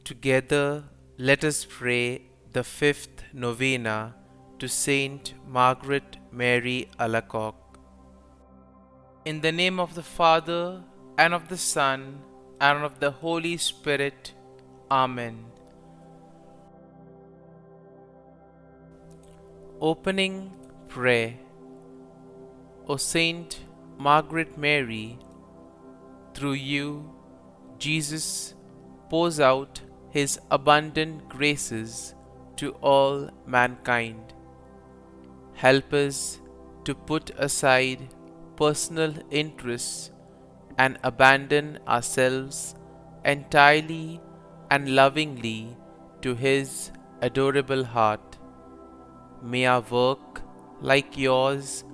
Together, let us pray the fifth novena to Saint Margaret Mary Alacoque. In the name of the Father, and of the Son, and of the Holy Spirit. Amen. Opening Prayer. O Saint Margaret Mary, through you, Jesus pours out his abundant graces to all mankind. Help us to put aside personal interests and abandon ourselves entirely and lovingly to his adorable heart. May our work, like yours,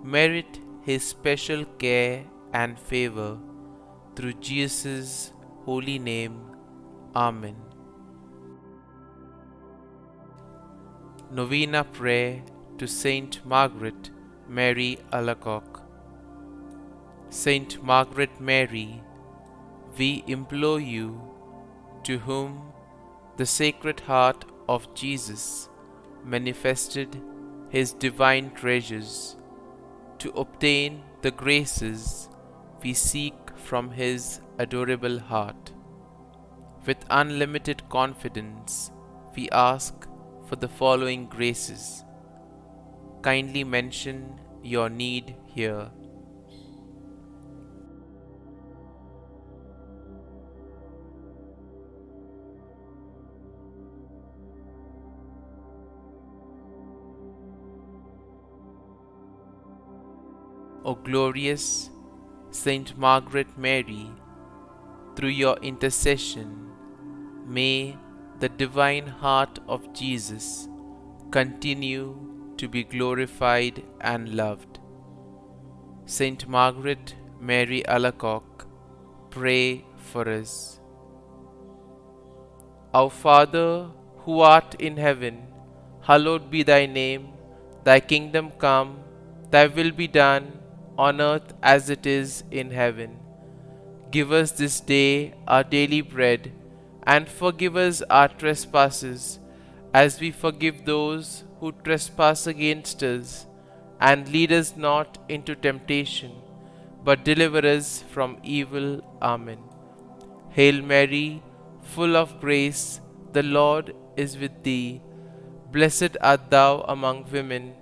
merit his special care and favor. Through Jesus' holy name. Amen. Novena Prayer to Saint Margaret Mary Alacoque. Saint Margaret Mary, we implore you, to whom the Sacred Heart of Jesus manifested his divine treasures, to obtain the graces we seek from his adorable heart. With unlimited confidence, we ask for the following graces. Kindly mention your need here. O glorious Saint Margaret Mary, through your intercession, may the divine heart of Jesus continue to be glorified and loved. Saint Margaret Mary Alacoque, pray for us. Our Father, who art in heaven, hallowed be thy name. Thy kingdom come, thy will be done, on earth as it is in heaven. Give us this day our daily bread, and forgive us our trespasses, as we forgive those who trespass against us. And lead us not into temptation, but deliver us from evil. Amen. Hail Mary, full of grace, the Lord is with thee. Blessed art thou among women,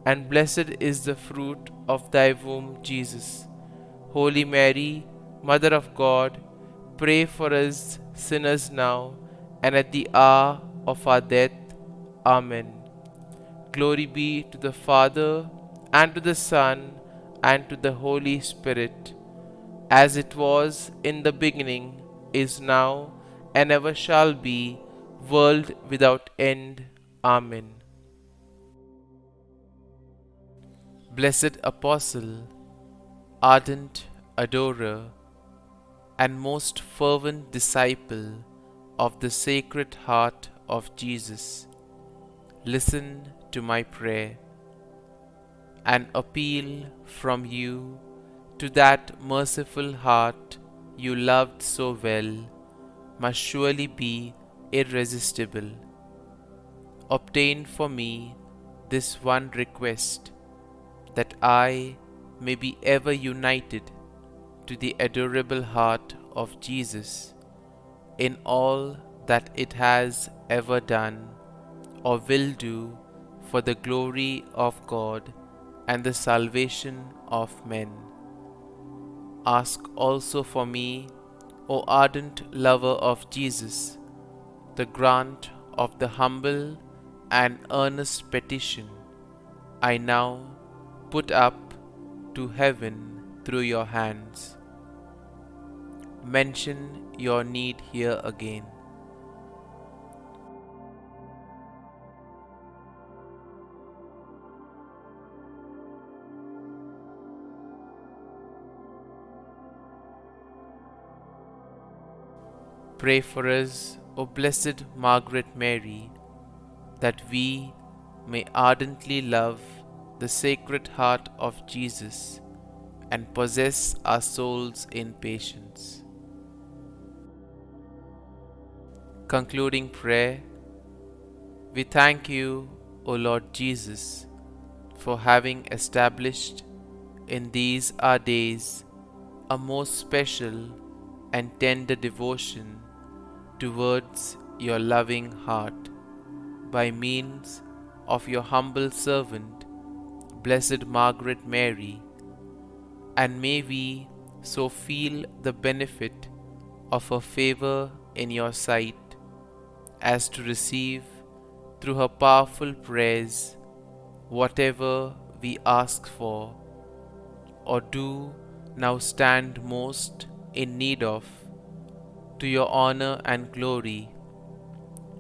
and blessed is the fruit of thy womb, Jesus. Holy Mary, Mother of God, pray for us sinners now and at the hour of our death. Amen. Glory be to the Father, and to the Son, and to the Holy Spirit, as it was in the beginning, is now, and ever shall be, world without end. Amen. Blessed Apostle, ardent adorer, and most fervent disciple of the Sacred Heart of Jesus, listen to my prayer. An appeal from you to that merciful heart you loved so well must surely be irresistible. Obtain for me this one request, that I may be ever united to the adorable heart of Jesus in all that it has ever done or will do for the glory of God and the salvation of men. Ask also for me, O ardent lover of Jesus, the grant of the humble and earnest petition I now put up to heaven through your hands. Mention your need here again. Pray for us, O Blessed Margaret Mary, that we may ardently love the Sacred Heart of Jesus and possess our souls in patience. Concluding prayer. We thank you, O Lord Jesus, for having established in these our days a most special and tender devotion towards your loving heart by means of your humble servant, Blessed Margaret Mary, and may we so feel the benefit of her favor in your sight as to receive through her powerful prayers whatever we ask for or do now stand most in need of, to your honor and glory,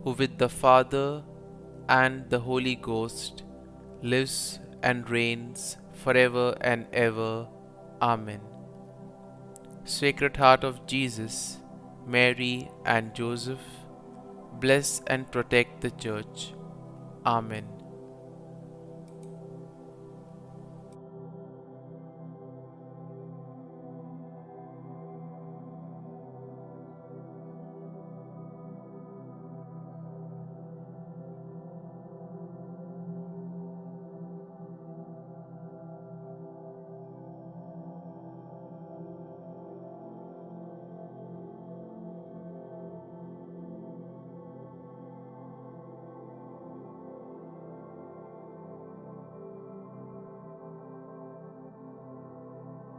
who with the Father and the Holy Ghost lives and reigns forever and ever. Amen. Sacred Heart of Jesus, Mary and Joseph, bless and protect the Church. Amen.